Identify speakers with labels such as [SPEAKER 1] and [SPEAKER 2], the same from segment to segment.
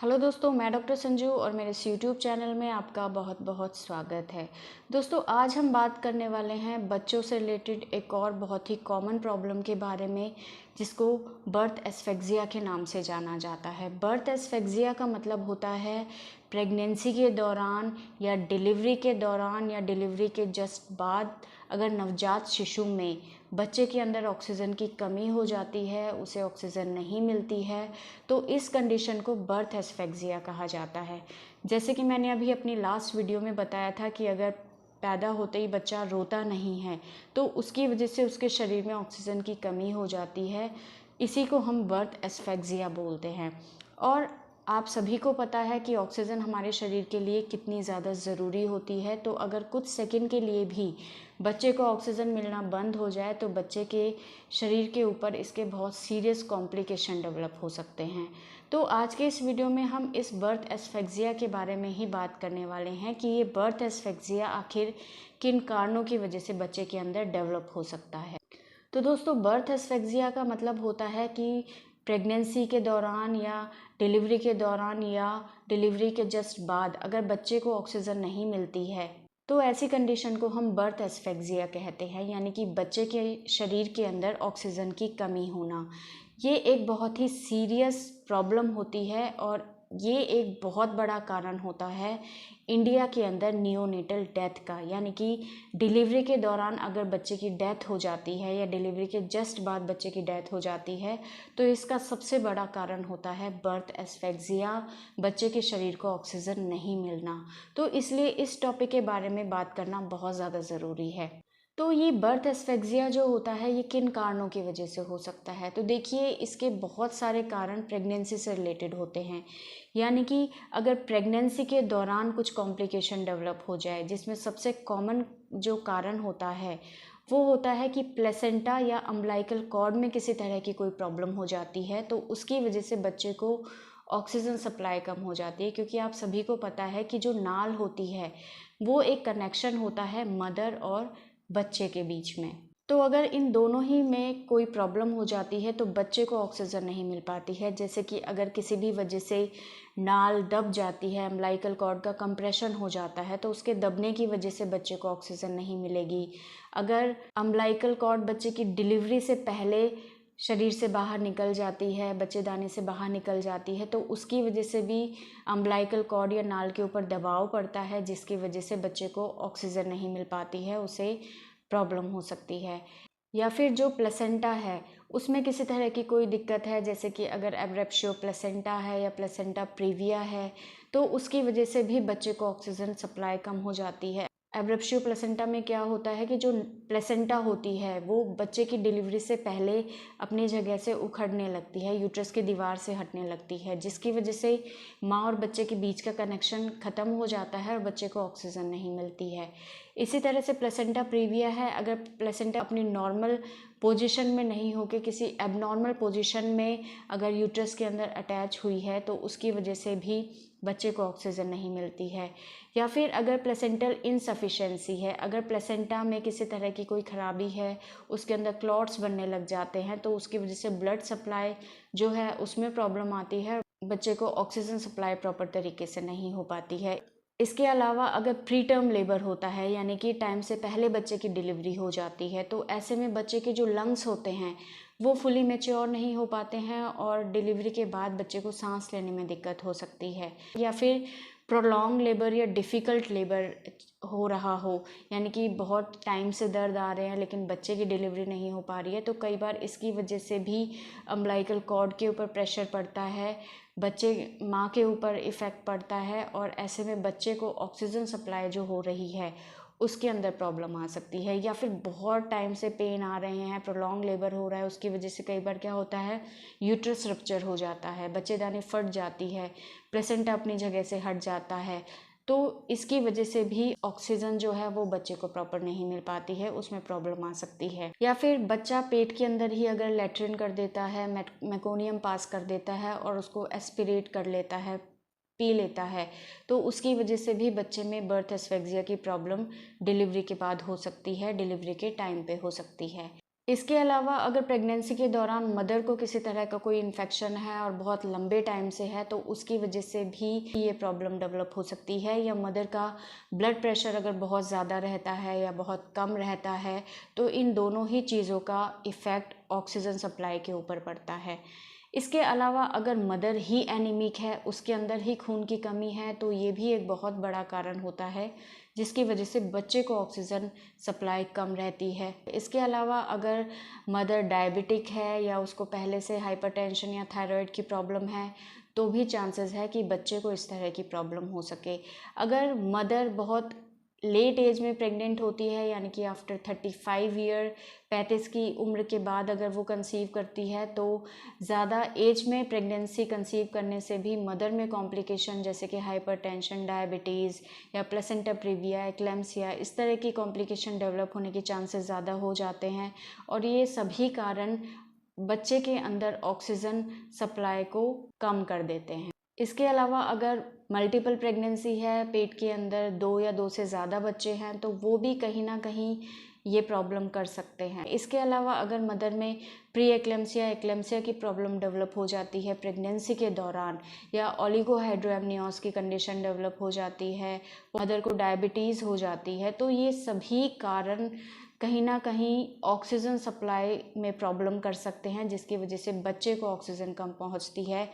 [SPEAKER 1] Hello दोस्तों, मैं doctor Sanju और मेरे इस यूट्यूब चैनल में आपका बहुत बहुत स्वागत है। दोस्तों, आज हम बात करने वाले हैं बच्चों से रिलेटेड एक और बहुत ही कॉमन प्रॉब्लम के बारे में, जिसको बर्थ एस्फेक्सिया के नाम से जाना जाता है। बर्थ एस्फेक्सिया का मतलब होता है प्रेगनेंसी के दौरान या डिलीवरी के दौरान या डिलीवरी के जस्ट बाद अगर नवजात शिशु में बच्चे के अंदर ऑक्सीजन की कमी हो जाती है, उसे ऑक्सीजन नहीं मिलती है, तो इस कंडीशन को बर्थ एस्फेक्सिया कहा जाता है। जैसे कि मैंने अभी अपनी लास्ट वीडियो में बताया था कि अगर पैदा होते ही बच्चा रोता नहीं है तो उसकी वजह से उसके शरीर में ऑक्सीजन की कमी हो जाती है। इसी को हम बर्थ एस्फेक्सिया बोलते हैं। और आप सभी को पता है कि ऑक्सीजन हमारे शरीर के लिए कितनी ज़्यादा ज़रूरी होती है। तो अगर कुछ सेकंड के लिए भी बच्चे को ऑक्सीजन मिलना बंद हो जाए तो बच्चे के शरीर के ऊपर इसके बहुत सीरियस कॉम्प्लिकेशन डेवलप हो सकते हैं। तो आज के इस वीडियो में हम इस बर्थ एस्फेक्सिया के बारे में ही बात करने वाले हैं कि ये बर्थ एस्फेक्सिया आखिर किन कारणों की वजह से बच्चे के अंदर डेवलप हो सकता है। तो दोस्तों, बर्थ एस्फेक्सिया का मतलब होता है कि प्रेगनेंसी के दौरान या डिलीवरी के दौरान या डिलीवरी के जस्ट बाद अगर बच्चे को ऑक्सीजन नहीं मिलती है तो ऐसी कंडीशन को हम बर्थ एस्फेक्सिया कहते हैं, यानी कि बच्चे के शरीर के अंदर ऑक्सीजन की कमी होना। ये एक बहुत ही सीरियस प्रॉब्लम होती है और ये एक बहुत बड़ा कारण होता है इंडिया के अंदर नियोनेटल डेथ का, यानी कि डिलीवरी के दौरान अगर बच्चे की डेथ हो जाती है या डिलीवरी के जस्ट बाद बच्चे की डेथ हो जाती है तो इसका सबसे बड़ा कारण होता है बर्थ एस्फेक्सिया, बच्चे के शरीर को ऑक्सीजन नहीं मिलना। तो इसलिए इस टॉपिक के बारे में बात करना बहुत ज़्यादा ज़रूरी है। तो ये बर्थ एस्फेक्सिया जो होता है ये किन कारणों की वजह से हो सकता है? तो देखिए, इसके बहुत सारे कारण प्रेगनेंसी से रिलेटेड होते हैं। यानी कि अगर प्रेगनेंसी के दौरान कुछ कॉम्प्लिकेशन डेवलप हो जाए, जिसमें सबसे कॉमन जो कारण होता है वो होता है कि प्लेसेंटा या अम्बिलिकल कॉर्ड में किसी तरह की कोई प्रॉब्लम हो जाती है, तो उसकी वजह से बच्चे को ऑक्सीजन सप्लाई कम हो जाती है। क्योंकि आप सभी को पता है कि जो नाल होती है वो एक कनेक्शन होता है मदर और बच्चे के बीच में। तो अगर इन दोनों ही में कोई प्रॉब्लम हो जाती है तो बच्चे को ऑक्सीजन नहीं मिल पाती है। जैसे कि अगर किसी भी वजह से नाल दब जाती है, अम्बिलिकल कॉर्ड का कंप्रेशन हो जाता है, तो उसके दबने की वजह से बच्चे को ऑक्सीजन नहीं मिलेगी। अगर अम्बिलिकल कॉर्ड बच्चे की डिलीवरी से पहले शरीर से बाहर निकल जाती है, बच्चेदानी से बाहर निकल जाती है, तो उसकी वजह से भी अम्बिलिकल कॉर्ड या नाल के ऊपर दबाव पड़ता है, जिसकी वजह से बच्चे को ऑक्सीजन नहीं मिल पाती है, उसे प्रॉब्लम हो सकती है। या फिर जो प्लेसेंटा है उसमें किसी तरह की कोई दिक्कत है, जैसे कि अगर एब्रेप्शियो प्लेसेंटा है या प्लेसेंटा प्रीविया है, तो उसकी वजह से भी बच्चे को ऑक्सीजन सप्लाई कम हो जाती है। एब्रेप्शियो प्लेसेंटा में क्या होता है कि जो प्लेसेंटा होती है वो बच्चे की डिलीवरी से पहले अपनी जगह से उखड़ने लगती है, यूट्रस की दीवार से हटने लगती है, जिसकी वजह से माँ और बच्चे के बीच का कनेक्शन ख़त्म हो जाता है और बच्चे को ऑक्सीजन नहीं मिलती है। इसी तरह से प्लेसेंटा प्रीविया है, अगर प्लेसेंटा अपनी नॉर्मल पोजीशन में नहीं होकर किसी एबनॉर्मल पोजीशन में अगर यूट्रस के अंदर अटैच हुई है तो उसकी वजह से भी बच्चे को ऑक्सीजन नहीं मिलती है। या फिर अगर प्लेसेंटल इनसफिशेंसी है, अगर प्लेसेंटा में किसी तरह की कोई ख़राबी है, उसके अंदर क्लॉट्स बनने लग जाते हैं, तो उसकी वजह से ब्लड सप्लाई जो है उसमें प्रॉब्लम आती है, बच्चे को ऑक्सीजन सप्लाई प्रॉपर तरीके से नहीं हो पाती है। इसके अलावा अगर प्री टर्म लेबर होता है, यानी कि टाइम से पहले बच्चे की डिलीवरी हो जाती है, तो ऐसे में बच्चे के जो लंग्स होते हैं वो फुली मैच्योर नहीं हो पाते हैं और डिलीवरी के बाद बच्चे को सांस लेने में दिक्कत हो सकती है। या फिर प्रोलॉन्ग लेबर या डिफ़िकल्ट लेबर हो रहा हो, यानी कि बहुत टाइम से दर्द आ रहे हैं लेकिन बच्चे की डिलीवरी नहीं हो पा रही है, तो कई बार इसकी वजह से भी अम्बिलिकल कॉर्ड के ऊपर प्रेशर पड़ता है, बच्चे माँ के ऊपर इफ़ेक्ट पड़ता है और ऐसे में बच्चे को ऑक्सीजन सप्लाई जो हो रही है उसके अंदर प्रॉब्लम आ सकती है। या फिर बहुत टाइम से पेन आ रहे हैं, प्रोलॉन्ग लेबर हो रहा है, उसकी वजह से कई बार क्या होता है यूट्रस रप्चर हो जाता है, बच्चेदानी फट जाती है, प्लेसेंटा अपनी जगह से हट जाता है, तो इसकी वजह से भी ऑक्सीजन जो है वो बच्चे को प्रॉपर नहीं मिल पाती है, उसमें प्रॉब्लम आ सकती है। या फिर बच्चा पेट के अंदर ही अगर लेट्रिन कर देता है, मेकोनियम पास कर देता है और उसको एस्पिरेट कर लेता है, पी लेता है, तो उसकी वजह से भी बच्चे में बर्थ एस्फेक्सिया की प्रॉब्लम डिलीवरी के बाद हो सकती है, डिलीवरी के टाइम पे हो सकती है। इसके अलावा अगर प्रेगनेंसी के दौरान मदर को किसी तरह का कोई इन्फेक्शन है और बहुत लंबे टाइम से है तो उसकी वजह से भी ये प्रॉब्लम डेवलप हो सकती है, या मदर का ब्लड प्रेशर अगर बहुत ज़्यादा रहता है या बहुत कम रहता है तो इन दोनों ही चीज़ों का इफ़ेक्ट ऑक्सीजन सप्लाई के ऊपर पड़ता है। इसके अलावा अगर मदर ही एनीमिक है, उसके अंदर ही खून की कमी है, तो ये भी एक बहुत बड़ा कारण होता है जिसकी वजह से बच्चे को ऑक्सीजन सप्लाई कम रहती है। इसके अलावा अगर मदर डायबिटिक है या उसको पहले से हाइपरटेंशन या थायराइड की प्रॉब्लम है तो भी चांसेस है कि बच्चे को इस तरह की प्रॉब्लम हो सके। अगर मदर बहुत लेट एज में प्रेग्नेंट होती है, यानी कि आफ्टर 35 ईयर, 35 की उम्र के बाद अगर वो कंसीव करती है, तो ज़्यादा एज में प्रेगनेंसी कंसीव करने से भी मदर में कॉम्प्लिकेशन जैसे कि हाइपरटेंशन, डायबिटीज़ या प्लेसेंटा प्रीविया, एक्लेम्सिया, इस तरह की कॉम्प्लिकेशन डेवलप होने के चांसेस ज़्यादा हो जाते हैं। और ये सभी कारण बच्चे के अंदर ऑक्सीजन सप्लाई को कम कर देते हैं। इसके अलावा अगर मल्टीपल प्रेगनेंसी है, पेट के अंदर 2 या 2 से ज़्यादा बच्चे हैं, तो वो भी कहीं ना कहीं ये प्रॉब्लम कर सकते हैं। इसके अलावा अगर मदर में प्री एक्लेम्सिया, एक्लेम्सिया की प्रॉब्लम डेवलप हो जाती है प्रेगनेंसी के दौरान, या ओलिगोहाइड्रोएमनियोस की कंडीशन डेवलप हो जाती है, मदर को डायबिटीज़ हो जाती है, तो ये सभी कारण कहीं ना कहीं ऑक्सीजन सप्लाई में प्रॉब्लम कर सकते हैं, जिसकी वजह से बच्चे को ऑक्सीजन कम पहुंचती है,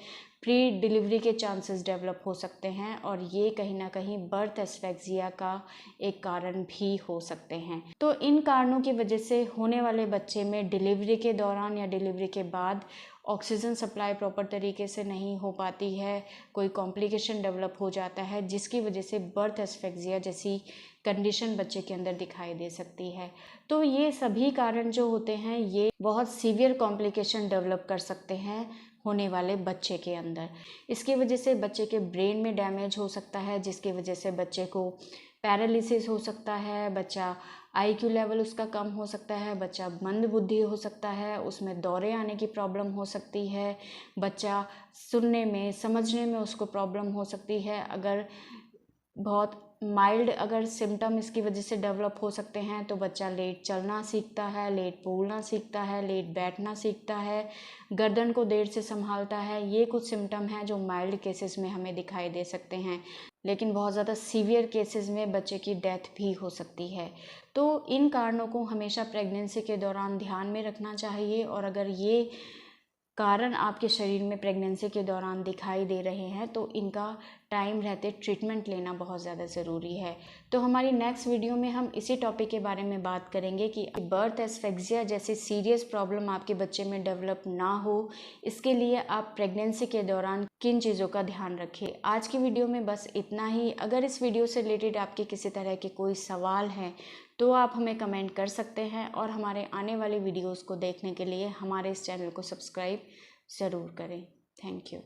[SPEAKER 1] प्री डिलीवरी के चांसेस डेवलप हो सकते हैं, और ये कहीं ना कहीं बर्थ एस्फेक्सिया का एक कारण भी हो सकते हैं। तो इन कारणों की वजह से होने वाले बच्चे में डिलीवरी के दौरान या डिलीवरी के बाद ऑक्सीजन सप्लाई प्रॉपर तरीके से नहीं हो पाती है, कोई कॉम्प्लिकेशन डेवलप हो जाता है, जिसकी वजह से बर्थ एस्फेक्सिया जैसी कंडीशन बच्चे के अंदर दिखाई दे सकती है। तो ये सभी कारण जो होते हैं ये बहुत सीवियर कॉम्प्लिकेशन डेवलप कर सकते हैं होने वाले बच्चे के अंदर। इसकी वजह से बच्चे के ब्रेन में डैमेज हो सकता है, जिसकी वजह से बच्चे को पैरालिसिस हो सकता है, बच्चा IQ लेवल उसका कम हो सकता है, बच्चा मंद बुद्धि हो सकता है, उसमें दौरे आने की प्रॉब्लम हो सकती है, बच्चा सुनने में, समझने में उसको प्रॉब्लम हो सकती है। अगर बहुत माइल्ड अगर सिम्टम इसकी वजह से डेवलप हो सकते हैं तो बच्चा लेट चलना सीखता है, लेट बोलना सीखता है, लेट बैठना सीखता है, गर्दन को देर से संभालता है। ये कुछ सिम्टम हैं जो माइल्ड केसेस में हमें दिखाई दे सकते हैं, लेकिन बहुत ज़्यादा सीवियर केसेस में बच्चे की डेथ भी हो सकती है। तो इन कारणों को हमेशा प्रेगनेंसी के दौरान ध्यान में रखना चाहिए, और अगर ये कारण आपके शरीर में प्रेगनेंसी के दौरान दिखाई दे रहे हैं तो इनका टाइम रहते ट्रीटमेंट लेना बहुत ज़्यादा ज़रूरी है। तो हमारी नेक्स्ट वीडियो में हम इसी टॉपिक के बारे में बात करेंगे कि बर्थ एस्फेक्सिया जैसी सीरियस प्रॉब्लम आपके बच्चे में डेवलप ना हो, इसके लिए आप प्रेगनेंसी के दौरान किन चीज़ों का ध्यान रखें। आज की वीडियो में बस इतना ही। अगर इस वीडियो से रिलेटेड आपके किसी तरह के कोई सवाल हैं तो आप हमें कमेंट कर सकते हैं, और हमारे आने वाली वीडियोस को देखने के लिए हमारे इस चैनल को सब्सक्राइब ज़रूर करें। Thank you.